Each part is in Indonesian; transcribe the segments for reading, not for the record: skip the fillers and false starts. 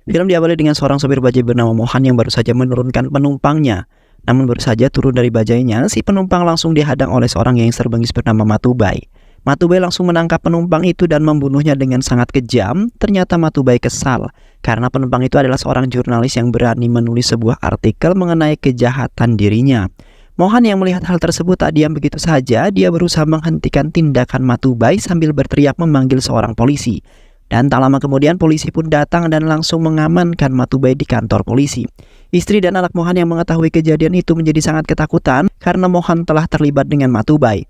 Film diawali dengan seorang sopir bajai bernama Mohan yang baru saja menurunkan penumpangnya. Namun baru saja turun dari bajainya, si penumpang langsung dihadang oleh seorang gangster bengis bernama Matubai. Matubai langsung menangkap penumpang itu dan membunuhnya dengan sangat kejam. Ternyata Matubai kesal karena penumpang itu adalah seorang jurnalis yang berani menulis sebuah artikel mengenai kejahatan dirinya. Mohan yang melihat hal tersebut tak diam begitu saja, dia berusaha menghentikan tindakan Matubai sambil berteriak memanggil seorang polisi. Dan tak lama kemudian polisi pun datang dan langsung mengamankan Matubai di kantor polisi. Istri dan anak Mohan yang mengetahui kejadian itu menjadi sangat ketakutan karena Mohan telah terlibat dengan Matubai.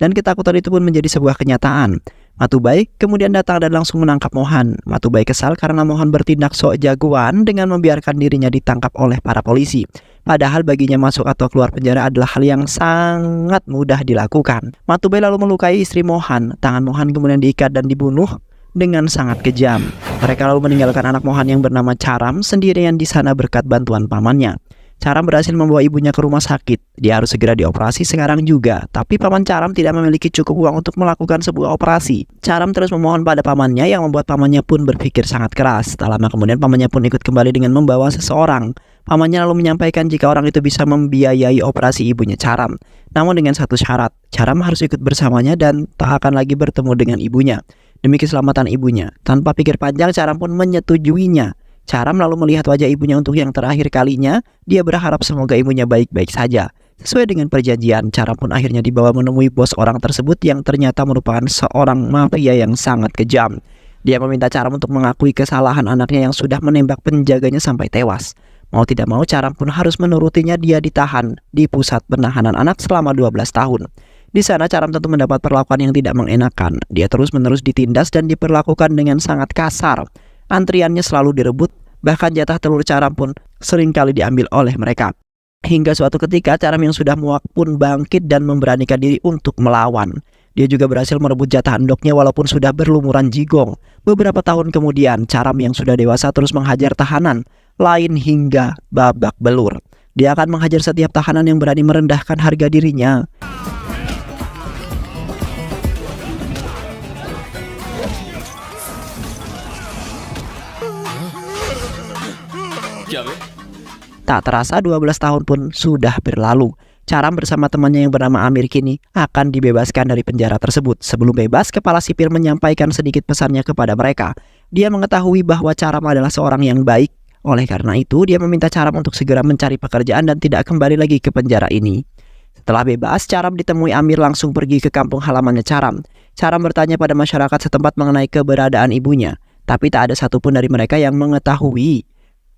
Dan ketakutan itu pun menjadi sebuah kenyataan. Matubai kemudian datang dan langsung menangkap Mohan. Matubai kesal karena Mohan bertindak sok jagoan dengan membiarkan dirinya ditangkap oleh para polisi. Padahal baginya masuk atau keluar penjara adalah hal yang sangat mudah dilakukan. Matubai lalu melukai istri Mohan. Tangan Mohan kemudian diikat dan dibunuh dengan sangat kejam. Mereka lalu meninggalkan anak Mohan yang bernama Charam sendirian di sana berkat bantuan pamannya. Charam berhasil membawa ibunya ke rumah sakit. Dia harus segera dioperasi sekarang juga. Tapi paman Charam tidak memiliki cukup uang untuk melakukan sebuah operasi. Charam terus memohon pada pamannya yang membuat pamannya pun berpikir sangat keras. Tak lama kemudian pamannya pun ikut kembali dengan membawa seseorang. Pamannya lalu menyampaikan jika orang itu bisa membiayai operasi ibunya Charam. Namun dengan satu syarat, Charam harus ikut bersamanya dan tak akan lagi bertemu dengan ibunya demi keselamatan ibunya. Tanpa pikir panjang, Charam pun menyetujuinya. Charam lalu melihat wajah ibunya untuk yang terakhir kalinya. Dia berharap semoga ibunya baik-baik saja. Sesuai dengan perjanjian, Charam pun akhirnya dibawa menemui bos orang tersebut yang ternyata merupakan seorang mafia yang sangat kejam. Dia meminta Charam untuk mengakui kesalahan anaknya yang sudah menembak penjaganya sampai tewas. Mau tidak mau, Charam pun harus menurutinya. Dia ditahan di pusat penahanan anak selama 12 tahun. Di sana Charam tentu mendapat perlakuan yang tidak mengenakan. Dia terus-menerus ditindas dan diperlakukan dengan sangat kasar. Antriannya selalu direbut, bahkan jatah telur Charam pun seringkali diambil oleh mereka. Hingga suatu ketika Charam yang sudah muak pun bangkit dan memberanikan diri untuk melawan. Dia juga berhasil merebut jatah endoknya walaupun sudah berlumuran jigong. Beberapa tahun kemudian, Charam yang sudah dewasa terus menghajar tahanan lain hingga babak belur. Dia akan menghajar setiap tahanan yang berani merendahkan harga dirinya. Tak terasa 12 tahun pun sudah berlalu. Charam bersama temannya yang bernama Amir kini akan dibebaskan dari penjara tersebut. Sebelum bebas, kepala sipil menyampaikan sedikit pesannya kepada mereka. Dia mengetahui bahwa Charam adalah seorang yang baik. Oleh karena itu, dia meminta Charam untuk segera mencari pekerjaan dan tidak kembali lagi ke penjara ini. Setelah bebas, Charam ditemui Amir langsung pergi ke kampung halamannya Charam. Charam bertanya pada masyarakat setempat mengenai keberadaan ibunya. Tapi tak ada satupun dari mereka yang mengetahui.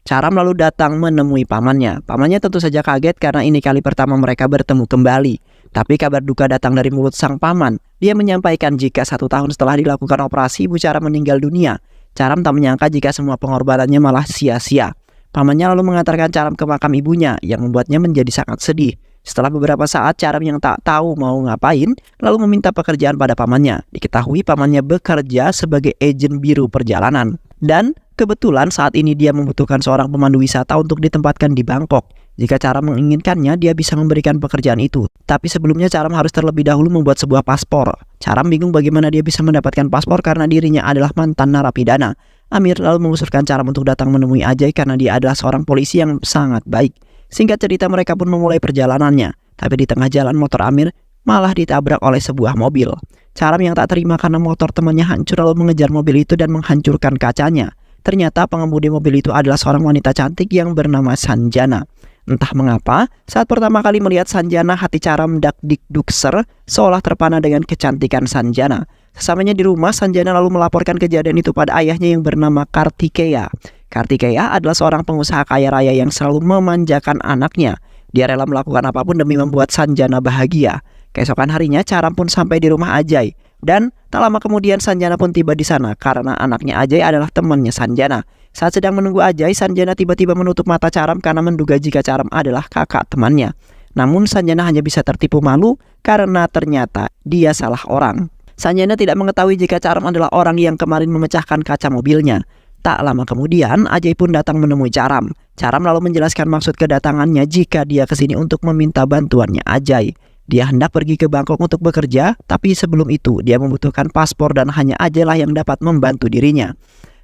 Charam lalu datang menemui pamannya. Pamannya tentu saja kaget karena ini kali pertama mereka bertemu kembali. Tapi kabar duka datang dari mulut sang paman. Dia menyampaikan jika 1 tahun setelah dilakukan operasi, ibu Charam meninggal dunia. Charam tak menyangka jika semua pengorbanannya malah sia-sia. Pamannya lalu mengantarkan Charam ke makam ibunya yang membuatnya menjadi sangat sedih. Setelah beberapa saat, Charam yang tak tahu mau ngapain lalu meminta pekerjaan pada pamannya. Diketahui pamannya bekerja sebagai agen biru perjalanan. Dan kebetulan saat ini dia membutuhkan seorang pemandu wisata untuk ditempatkan di Bangkok. Jika Charam menginginkannya, dia bisa memberikan pekerjaan itu. Tapi sebelumnya Charam harus terlebih dahulu membuat sebuah paspor. Charam bingung bagaimana dia bisa mendapatkan paspor karena dirinya adalah mantan narapidana. Amir lalu mengusulkan Charam untuk datang menemui Ajay karena dia adalah seorang polisi yang sangat baik. Singkat cerita, mereka pun memulai perjalanannya. Tapi di tengah jalan motor Amir malah ditabrak oleh sebuah mobil. Charam yang tak terima karena motor temannya hancur lalu mengejar mobil itu dan menghancurkan kacanya. Ternyata pengemudi mobil itu adalah seorang wanita cantik yang bernama Sanjana. Entah mengapa, saat pertama kali melihat Sanjana, hati Charam dak-dik-dukser seolah terpana dengan kecantikan Sanjana. Sesamanya di rumah, Sanjana lalu melaporkan kejadian itu pada ayahnya yang bernama Kartikeya. Kartikeya adalah seorang pengusaha kaya raya yang selalu memanjakan anaknya. Dia rela melakukan apapun demi membuat Sanjana bahagia. Keesokan harinya, Charam pun sampai di rumah Ajay. Dan tak lama kemudian Sanjana pun tiba di sana karena anaknya Ajay adalah temannya Sanjana. Saat sedang menunggu Ajay, Sanjana tiba-tiba menutup mata Charam karena menduga jika Charam adalah kakak temannya. Namun Sanjana hanya bisa tertipu malu karena ternyata dia salah orang. Sanjana tidak mengetahui jika Charam adalah orang yang kemarin memecahkan kaca mobilnya. Tak lama kemudian, Ajay pun datang menemui Charam. Charam lalu menjelaskan maksud kedatangannya jika dia kesini untuk meminta bantuannya Ajay. Dia hendak pergi ke Bangkok untuk bekerja, tapi sebelum itu dia membutuhkan paspor dan hanya Ajay lah yang dapat membantu dirinya.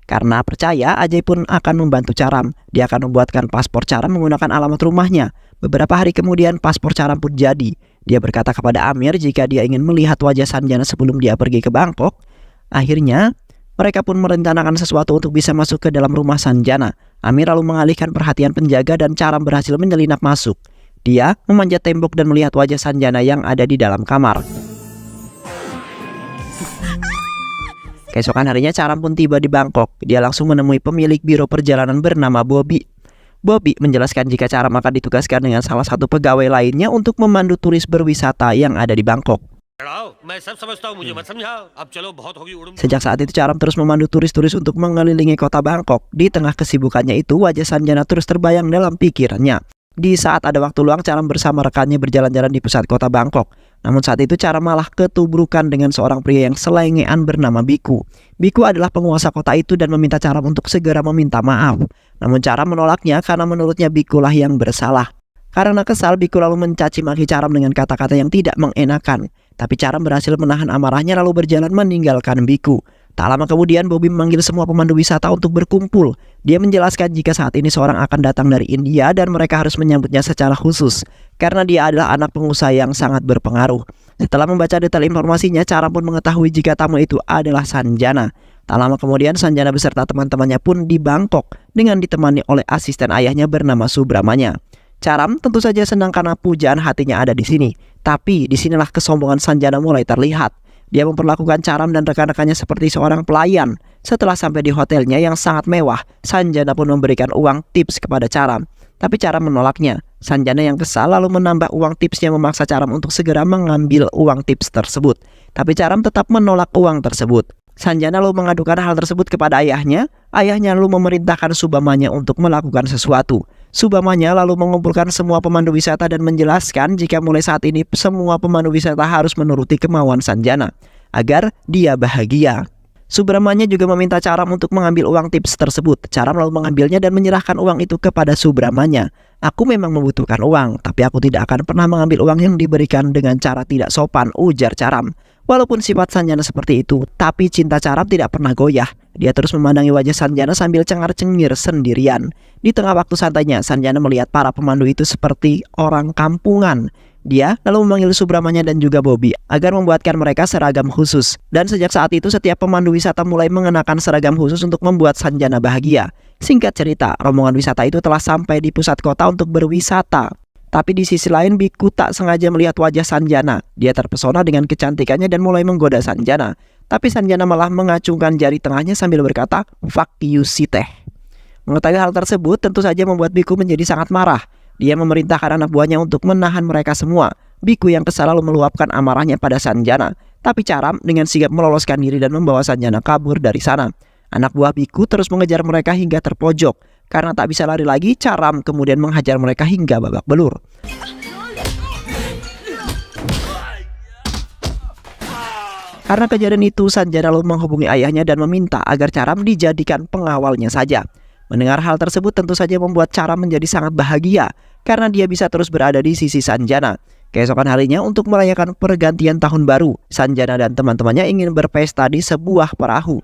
Karena percaya Ajay pun akan membantu Caram. Dia akan membuatkan paspor Caram menggunakan alamat rumahnya. Beberapa hari kemudian paspor Caram pun jadi. Dia berkata kepada Amir jika dia ingin melihat wajah Sanjana sebelum dia pergi ke Bangkok. Akhirnya mereka pun merencanakan sesuatu untuk bisa masuk ke dalam rumah Sanjana. Amir lalu mengalihkan perhatian penjaga dan Caram berhasil menyelinap masuk. Dia memanjat tembok dan melihat wajah Sanjana yang ada di dalam kamar. Keesokan harinya Caram pun tiba di Bangkok. Dia langsung menemui pemilik biro perjalanan bernama Bobby. Bobby menjelaskan jika Caram akan ditugaskan dengan salah satu pegawai lainnya untuk memandu turis berwisata yang ada di Bangkok. Sejak saat itu Caram terus memandu turis-turis untuk mengelilingi kota Bangkok. Di tengah kesibukannya itu, wajah Sanjana terus terbayang dalam pikirannya. Di saat ada waktu luang, Caram bersama rekannya berjalan-jalan di pusat kota Bangkok. Namun saat itu Caram malah ketubrukan dengan seorang pria yang selengean bernama Biku. Biku adalah penguasa kota itu dan meminta Caram untuk segera meminta maaf. Namun Caram menolaknya karena menurutnya Biku lah yang bersalah. Karena kesal, Biku lalu mencaci maki Caram dengan kata-kata yang tidak mengenakan. Tapi Caram berhasil menahan amarahnya lalu berjalan meninggalkan Biku. Tak lama kemudian Bobby memanggil semua pemandu wisata untuk berkumpul. Dia menjelaskan jika saat ini seorang akan datang dari India dan mereka harus menyambutnya secara khusus karena dia adalah anak pengusaha yang sangat berpengaruh. Setelah membaca detail informasinya, Caram pun mengetahui jika tamu itu adalah Sanjana. Tak lama kemudian Sanjana beserta teman-temannya pun di Bangkok dengan ditemani oleh asisten ayahnya bernama Subramanya. Caram tentu saja senang karena pujaan hatinya ada di sini. Tapi disinilah kesombongan Sanjana mulai terlihat. Dia memperlakukan Caram dan rekan-rekannya seperti seorang pelayan. Setelah sampai di hotelnya yang sangat mewah, Sanjana pun memberikan uang tips kepada Caram. Tapi Caram menolaknya. Sanjana yang kesal lalu menambah uang tipsnya memaksa Caram untuk segera mengambil uang tips tersebut. Tapi Caram tetap menolak uang tersebut. Sanjana lalu mengadukan hal tersebut kepada ayahnya. Ayahnya lalu memerintahkan Subamanya untuk melakukan sesuatu. Subamanya lalu mengumpulkan semua pemandu wisata dan menjelaskan jika mulai saat ini semua pemandu wisata harus menuruti kemauan Sanjana agar dia bahagia. Subramanya juga meminta Caram untuk mengambil uang tips tersebut. Caram lalu mengambilnya dan menyerahkan uang itu kepada Subramanya. Aku memang membutuhkan uang, tapi aku tidak akan pernah mengambil uang yang diberikan dengan cara tidak sopan, ujar Caram. Walaupun sifat Sanjana seperti itu, tapi cinta Caram tidak pernah goyah. Dia terus memandangi wajah Sanjana sambil cengar-cengir sendirian. Di tengah waktu santainya, Sanjana melihat para pemandu itu seperti orang kampungan. Dia lalu memanggil Subramanya dan juga Bobby agar membuatkan mereka seragam khusus. Dan sejak saat itu setiap pemandu wisata mulai mengenakan seragam khusus untuk membuat Sanjana bahagia. Singkat cerita, rombongan wisata itu telah sampai di pusat kota untuk berwisata. Tapi di sisi lain Biku tak sengaja melihat wajah Sanjana. Dia terpesona dengan kecantikannya dan mulai menggoda Sanjana. Tapi Sanjana malah mengacungkan jari tengahnya sambil berkata, "Fuck you Siteh." Mengetahui hal tersebut tentu saja membuat Biku menjadi sangat marah. Dia memerintahkan anak buahnya untuk menahan mereka semua. Biku yang kesal lalu meluapkan amarahnya pada Sanjana. Tapi Caram dengan sigap meloloskan diri dan membawa Sanjana kabur dari sana. Anak buah Biku terus mengejar mereka hingga terpojok. Karena tak bisa lari lagi, Caram kemudian menghajar mereka hingga babak belur. Karena kejadian itu, Sanjana lalu menghubungi ayahnya dan meminta agar Caram dijadikan pengawalnya saja. Mendengar hal tersebut tentu saja membuat Caram menjadi sangat bahagia karena dia bisa terus berada di sisi Sanjana. Keesokan harinya untuk merayakan pergantian tahun baru, Sanjana dan teman-temannya ingin berpesta di sebuah perahu.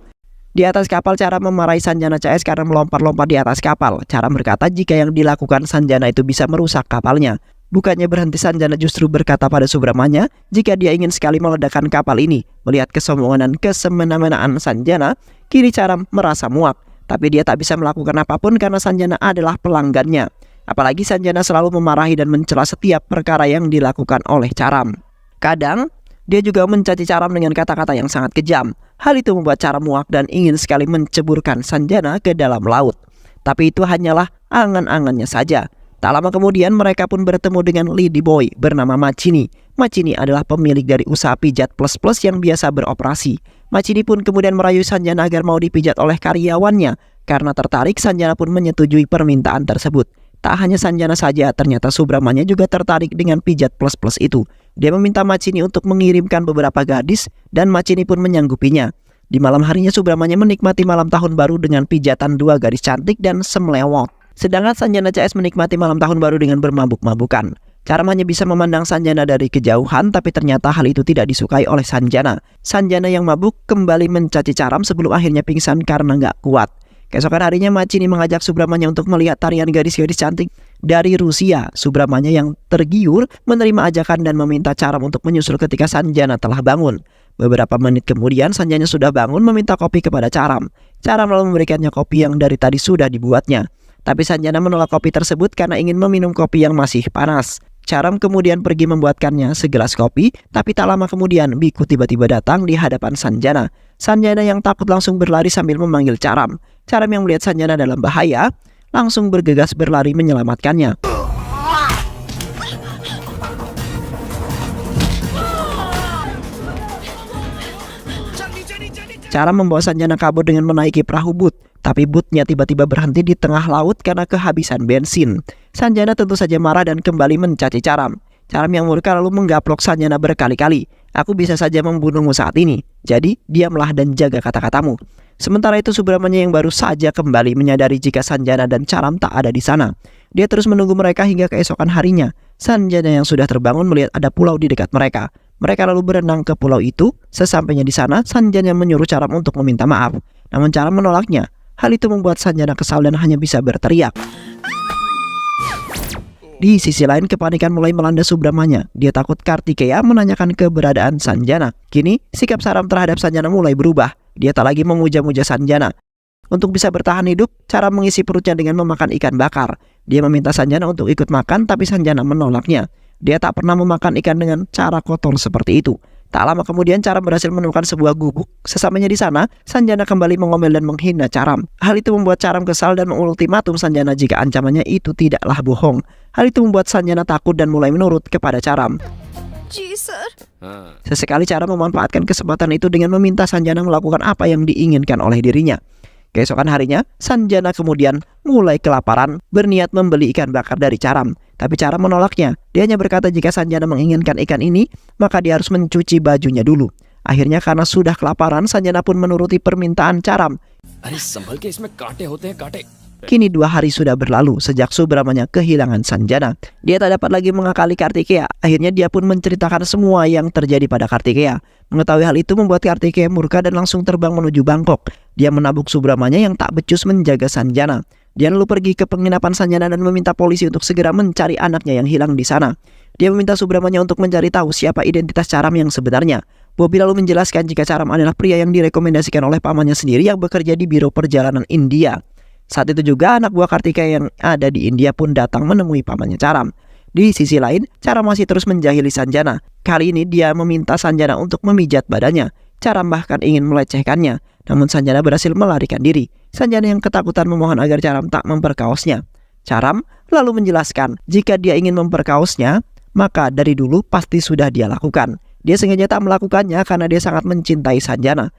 Di atas kapal, Caram memarahi Sanjana CS karena melompat-lompat di atas kapal. Caram berkata jika yang dilakukan Sanjana itu bisa merusak kapalnya. Bukannya berhenti, Sanjana justru berkata pada Subramanya jika dia ingin sekali meledakkan kapal ini. Melihat kesombongan dan kesemena-menaan Sanjana, kini Caram merasa muak. Tapi dia tak bisa melakukan apapun karena Sanjana adalah pelanggannya. Apalagi Sanjana selalu memarahi dan mencela setiap perkara yang dilakukan oleh Caram. Kadang dia juga mencaci Caram dengan kata-kata yang sangat kejam. Hal itu membuat Caram muak dan ingin sekali menceburkan Sanjana ke dalam laut. Tapi itu hanyalah angan-angannya saja. Tak lama kemudian mereka pun bertemu dengan lady boy bernama Macini. Macini adalah pemilik dari usaha pijat plus-plus yang biasa beroperasi. Macini pun kemudian merayu Sanjana agar mau dipijat oleh karyawannya. Karena tertarik, Sanjana pun menyetujui permintaan tersebut. Tak hanya Sanjana saja, ternyata Subramanya juga tertarik dengan pijat plus-plus itu. Dia meminta Macini untuk mengirimkan beberapa gadis dan Macini pun menyanggupinya. Di malam harinya Subramanya menikmati malam tahun baru dengan pijatan 2 gadis cantik dan semlewot. Sedangkan Sanjana CS menikmati malam tahun baru dengan bermabuk-mabukan. Caram hanya bisa memandang Sanjana dari kejauhan, tapi ternyata hal itu tidak disukai oleh Sanjana. Sanjana yang mabuk kembali mencaci Caram sebelum akhirnya pingsan karena nggak kuat. Keesokan harinya Macini mengajak Subramanya untuk melihat tarian gadis-gadis cantik dari Rusia. Subramanya yang tergiur menerima ajakan dan meminta Charam untuk menyusul ketika Sanjana telah bangun. Beberapa menit kemudian Sanjana sudah bangun meminta kopi kepada Charam. Charam lalu memberikannya kopi yang dari tadi sudah dibuatnya. Tapi Sanjana menolak kopi tersebut karena ingin meminum kopi yang masih panas. Charam kemudian pergi membuatkannya segelas kopi, tapi tak lama kemudian Biku tiba-tiba datang di hadapan Sanjana. Sanjana yang takut langsung berlari sambil memanggil Charam. Charam yang melihat Sanjana dalam bahaya, langsung bergegas berlari menyelamatkannya. Charam membawa Sanjana kabur dengan menaiki perahu bot. Tapi botnya tiba-tiba berhenti di tengah laut karena kehabisan bensin. Sanjana tentu saja marah dan kembali mencaci Charam. Charam yang murka lalu menggaplok Sanjana berkali-kali. Aku bisa saja membunuhmu saat ini. Jadi diamlah dan jaga kata-katamu. Sementara itu Subramanya yang baru saja kembali menyadari jika Sanjana dan Charam tak ada di sana. Dia terus menunggu mereka hingga keesokan harinya. Sanjana yang sudah terbangun melihat ada pulau di dekat mereka. Mereka lalu berenang ke pulau itu. Sesampainya di sana, Sanjana menyuruh Charam untuk meminta maaf. Namun Charam menolaknya. Hal itu membuat Sanjana kesal dan hanya bisa berteriak. Di sisi lain, kepanikan mulai melanda Subramanya. Dia takut Kartikeya menanyakan keberadaan Sanjana. Kini, sikap Charam terhadap Sanjana mulai berubah. Dia tak lagi memuja-muja Sanjana. Untuk bisa bertahan hidup, Charam mengisi perutnya dengan memakan ikan bakar. Dia meminta Sanjana untuk ikut makan, tapi Sanjana menolaknya. Dia tak pernah memakan ikan dengan cara kotor seperti itu. Tak lama kemudian Charam berhasil menemukan sebuah gubuk. Sesampainya di sana, Sanjana kembali mengomel dan menghina Charam. Hal itu membuat Charam kesal dan mengultimatum Sanjana jika ancamannya itu tidaklah bohong. Hal itu membuat Sanjana takut dan mulai menurut kepada Charam. Sesekali Charam memanfaatkan kesempatan itu dengan meminta Sanjana melakukan apa yang diinginkan oleh dirinya. Keesokan harinya, Sanjana kemudian mulai kelaparan, berniat membeli ikan bakar dari Charam. Tapi Charam menolaknya. Dia hanya berkata jika Sanjana menginginkan ikan ini, maka dia harus mencuci bajunya dulu. Akhirnya karena sudah kelaparan, Sanjana pun menuruti permintaan Charam. Kini 2 hari sudah berlalu sejak Subramanya kehilangan Sanjana. Dia tak dapat lagi mengakali Kartikeya. Akhirnya dia pun menceritakan semua yang terjadi pada Kartikeya. Mengetahui hal itu membuat Kartikeya murka dan langsung terbang menuju Bangkok. Dia menabuk Subramanya yang tak becus menjaga Sanjana. Dia lalu pergi ke penginapan Sanjana dan meminta polisi untuk segera mencari anaknya yang hilang di sana. Dia meminta Subramanya untuk mencari tahu siapa identitas Charam yang sebenarnya. Bobby lalu menjelaskan jika Charam adalah pria yang direkomendasikan oleh pamannya sendiri yang bekerja di Biro Perjalanan India. Saat itu juga anak buah Kartikeya yang ada di India pun datang menemui pamannya Charam. Di sisi lain, Charam masih terus menjahili Sanjana. Kali ini dia meminta Sanjana untuk memijat badannya. Charam bahkan ingin melecehkannya, namun Sanjana berhasil melarikan diri. Sanjana yang ketakutan memohon agar Charam tak memperkaosnya. Charam lalu menjelaskan jika dia ingin memperkaosnya, maka dari dulu pasti sudah dia lakukan. Dia sengaja tak melakukannya karena dia sangat mencintai Sanjana.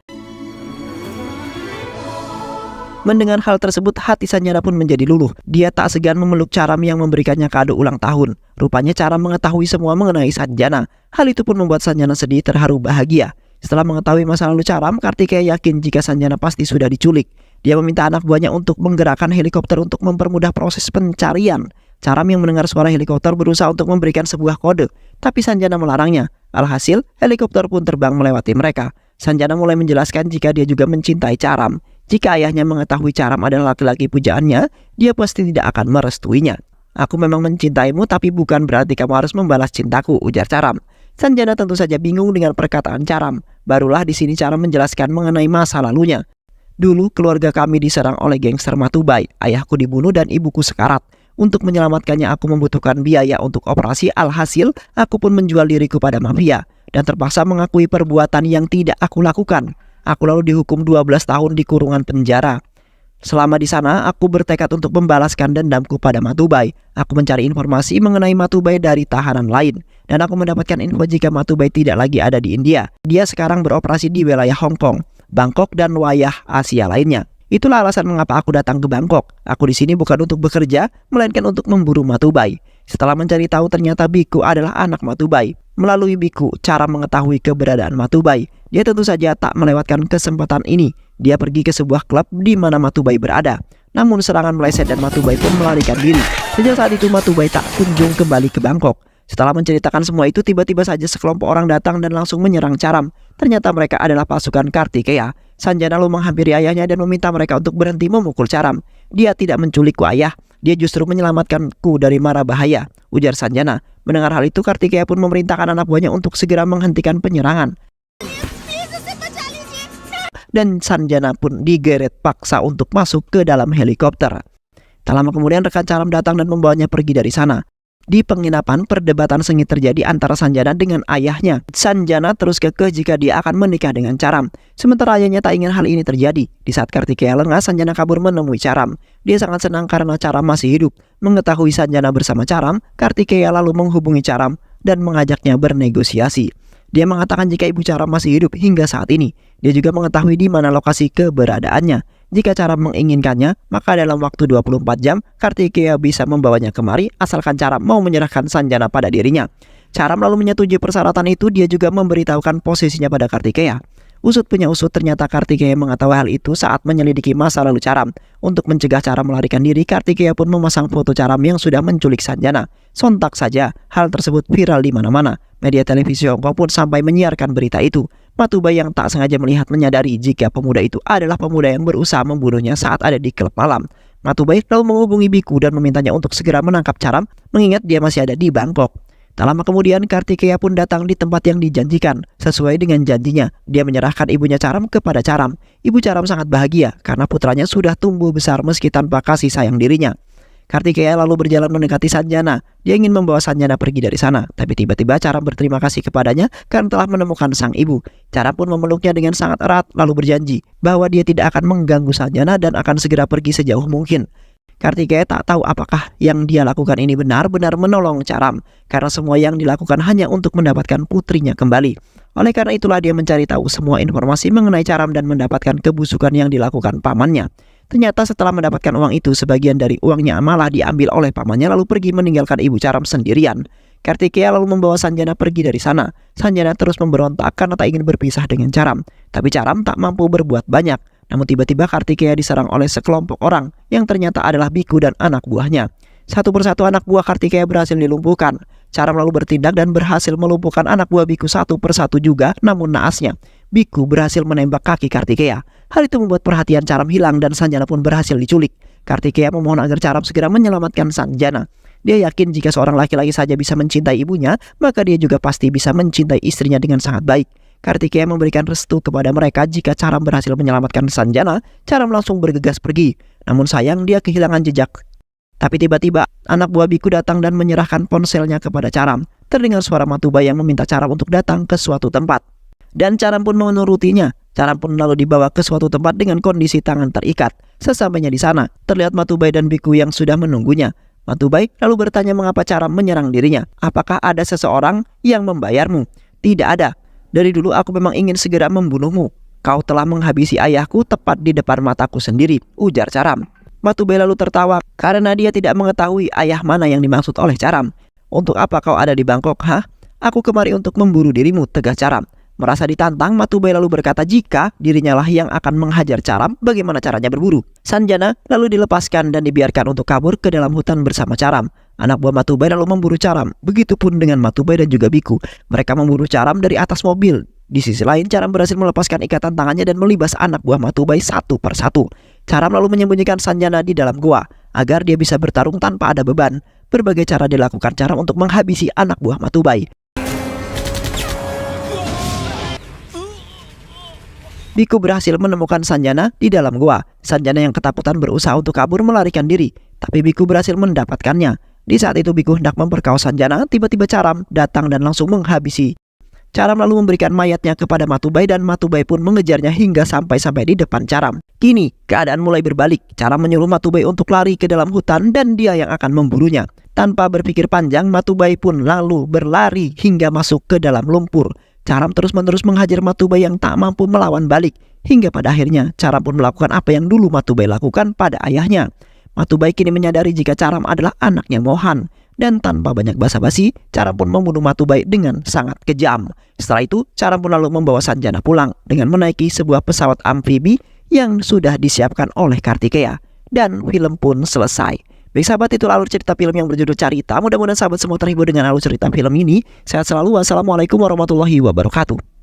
Mendengar hal tersebut, hati Sanjana pun menjadi luluh. Dia tak segan memeluk Charam yang memberikannya kado ulang tahun. Rupanya Charam mengetahui semua mengenai Sanjana. Hal itu pun membuat Sanjana sedih, terharu, bahagia. Setelah mengetahui masa lalu Charam, Kartikeya yakin jika Sanjana pasti sudah diculik. Dia meminta anak buahnya untuk menggerakkan helikopter untuk mempermudah proses pencarian. Charam yang mendengar suara helikopter berusaha untuk memberikan sebuah kode, tapi Sanjana melarangnya. Alhasil, helikopter pun terbang melewati mereka. Sanjana mulai menjelaskan jika dia juga mencintai Charam. Jika ayahnya mengetahui Charam adalah laki-laki pujaannya, dia pasti tidak akan merestuinya. Aku memang mencintaimu, tapi bukan berarti kamu harus membalas cintaku, ujar Charam. Sanjana tentu saja bingung dengan perkataan Charam. Barulah di sini Charam menjelaskan mengenai masa lalunya. Dulu keluarga kami diserang oleh gangster Matubai. Ayahku dibunuh dan ibuku sekarat. Untuk menyelamatkannya aku membutuhkan biaya untuk operasi. Alhasil aku pun menjual diriku pada mafia dan terpaksa mengakui perbuatan yang tidak aku lakukan. Aku lalu dihukum 12 tahun di kurungan penjara. Selama di sana, aku bertekad untuk membalaskan dendamku pada Matubai. Aku mencari informasi mengenai Matubai dari tahanan lain. Dan aku mendapatkan info jika Matubai tidak lagi ada di India. Dia sekarang beroperasi di wilayah Hong Kong, Bangkok, dan wilayah Asia lainnya. Itulah alasan mengapa aku datang ke Bangkok. Aku di sini bukan untuk bekerja, melainkan untuk memburu Matubai. Setelah mencari tahu ternyata Biku adalah anak Matubai. Melalui Biku, Charam mengetahui keberadaan Matubai. Dia tentu saja tak melewatkan kesempatan ini. Dia pergi ke sebuah klub di mana Matubai berada. Namun serangan meleset dan Matubai pun melarikan diri. Sejak saat itu Matubai tak kunjung kembali ke Bangkok. Setelah menceritakan semua itu, tiba-tiba saja sekelompok orang datang dan langsung menyerang Charam. Ternyata mereka adalah pasukan Kartikeya. Sanjana lalu menghampiri ayahnya dan meminta mereka untuk berhenti memukul Caram. Dia tidak menculikku ayah, dia justru menyelamatkanku dari mara bahaya, ujar Sanjana. Mendengar hal itu, Kartikeya pun memerintahkan anak buahnya untuk segera menghentikan penyerangan. Dan Sanjana pun digeret paksa untuk masuk ke dalam helikopter. Tak lama kemudian rekan Caram datang dan membawanya pergi dari sana. Di penginapan, perdebatan sengit terjadi antara Sanjana dengan ayahnya. Sanjana terus kekeh jika dia akan menikah dengan Caram, sementara ayahnya tak ingin hal ini terjadi. Di saat Kartikeya lengah, Sanjana kabur menemui Caram. Dia sangat senang karena Caram masih hidup. Mengetahui Sanjana bersama Caram, Kartikeya lalu menghubungi Caram dan mengajaknya bernegosiasi. Dia mengatakan jika ibu Caram masih hidup hingga saat ini. Dia juga mengetahui di mana lokasi keberadaannya. Jika Caram menginginkannya, maka dalam waktu 24 jam, Kartikeya bisa membawanya kemari asalkan Caram mau menyerahkan Sanjana pada dirinya. Caram lalu menyetujui persyaratan itu. Dia juga memberitahukan posisinya pada Kartikeya. Usut punya usut, ternyata Kartikeya mengetahui hal itu saat menyelidiki masa lalu Caram. Untuk mencegah Caram melarikan diri, Kartikeya pun memasang foto Caram yang sudah menculik Sanjana. Sontak saja, hal tersebut viral di mana-mana. Media televisi Hong Kong pun sampai menyiarkan berita itu. Matubai yang tak sengaja melihat menyadari jika pemuda itu adalah pemuda yang berusaha membunuhnya saat ada di klub malam. Matubai lalu menghubungi Biku dan memintanya untuk segera menangkap Caram, mengingat dia masih ada di Bangkok. Tak lama kemudian, Kartikeya pun datang di tempat yang dijanjikan. Sesuai dengan janjinya, dia menyerahkan ibunya Caram kepada Caram. Ibu Caram sangat bahagia karena putranya sudah tumbuh besar meski tanpa kasih sayang dirinya. Kartikeya lalu berjalan mendekati Sanjana. Dia ingin membawa Sanjana pergi dari sana, tapi tiba-tiba Caram berterima kasih kepadanya karena telah menemukan sang ibu. Caram pun memeluknya dengan sangat erat lalu berjanji bahwa dia tidak akan mengganggu Sanjana dan akan segera pergi sejauh mungkin. Kartikeya tak tahu apakah yang dia lakukan ini benar-benar menolong Caram, karena semua yang dilakukan hanya untuk mendapatkan putrinya kembali. Oleh karena itulah dia mencari tahu semua informasi mengenai Caram dan mendapatkan kebusukan yang dilakukan pamannya. Ternyata setelah mendapatkan uang itu, sebagian dari uangnya malah diambil oleh pamannya lalu pergi meninggalkan ibu Caram sendirian. Kartikeya lalu membawa Sanjana pergi dari sana. Sanjana terus memberontak karena tak ingin berpisah dengan Caram. Tapi Caram tak mampu berbuat banyak. Namun tiba-tiba Kartikeya diserang oleh sekelompok orang yang ternyata adalah Biku dan anak buahnya. Satu persatu anak buah Kartikeya berhasil dilumpuhkan. Caram lalu bertindak dan berhasil melumpuhkan anak buah Biku satu persatu juga, namun naasnya Biku berhasil menembak kaki Kartikeya. Hal itu membuat perhatian Caram hilang dan Sanjana pun berhasil diculik. Kartikeya memohon agar Caram segera menyelamatkan Sanjana. Dia yakin jika seorang laki-laki saja bisa mencintai ibunya, maka dia juga pasti bisa mencintai istrinya dengan sangat baik. Kartikeya memberikan restu kepada mereka jika Caram berhasil menyelamatkan Sanjana. Caram langsung bergegas pergi. Namun sayang, dia kehilangan jejak. Tapi tiba-tiba anak buah Biku datang dan menyerahkan ponselnya kepada Caram. Terdengar suara Matubai yang meminta Caram untuk datang ke suatu tempat. Dan Caram pun menurutinya. Caram pun lalu dibawa ke suatu tempat dengan kondisi tangan terikat. Sesampainya di sana, terlihat Matubai dan Biku yang sudah menunggunya. Matubai lalu bertanya mengapa Caram menyerang dirinya. Apakah ada seseorang yang membayarmu? Tidak ada. Dari dulu aku memang ingin segera membunuhmu. Kau telah menghabisi ayahku tepat di depan mataku sendiri, ujar Caram. Matubai lalu tertawa karena dia tidak mengetahui ayah mana yang dimaksud oleh Caram. Untuk apa kau ada di Bangkok, hah? Aku kemari untuk memburu dirimu, tegas Caram. Merasa ditantang, Matubai lalu berkata jika dirinya lah yang akan menghajar Caram, bagaimana caranya berburu. Sanjana lalu dilepaskan dan dibiarkan untuk kabur ke dalam hutan bersama Caram. Anak buah Matubai lalu memburu Caram. Begitupun dengan Matubai dan juga Biku. Mereka memburu Caram dari atas mobil. Di sisi lain, Caram berhasil melepaskan ikatan tangannya dan melibas anak buah Matubai satu persatu. Caram lalu menyembunyikan Sanjana di dalam gua agar dia bisa bertarung tanpa ada beban. Berbagai cara dilakukan Caram untuk menghabisi anak buah Matubai. Biku berhasil menemukan Sanjana di dalam gua. Sanjana yang ketakutan berusaha untuk kabur melarikan diri, tapi Biku berhasil mendapatkannya. Di saat itu Biku hendak memperkaos Sanjana, tiba-tiba Caram datang dan langsung menghabisi. Caram lalu memberikan mayatnya kepada Matubai dan Matubai pun mengejarnya hingga sampai di depan Caram. Kini keadaan mulai berbalik. Caram menyuruh Matubai untuk lari ke dalam hutan dan dia yang akan memburunya. Tanpa berpikir panjang, Matubai pun lalu berlari hingga masuk ke dalam lumpur. Caram terus-menerus menghajar Matubai yang tak mampu melawan balik. Hingga pada akhirnya Caram pun melakukan apa yang dulu Matubai lakukan pada ayahnya. Matubai kini menyadari jika Caram adalah anaknya Mohan. Dan tanpa banyak basa-basi, Caram pun membunuh Matubai dengan sangat kejam. Setelah itu, Caram pun lalu membawa Sanjana pulang dengan menaiki sebuah pesawat amfibi yang sudah disiapkan oleh Kartikeya. Dan film pun selesai. Baik sahabat, itu alur cerita film yang berjudul Carita. Mudah-mudahan sahabat semua terhibur dengan alur cerita film ini. Sehat selalu. Wassalamualaikum warahmatullahi wabarakatuh.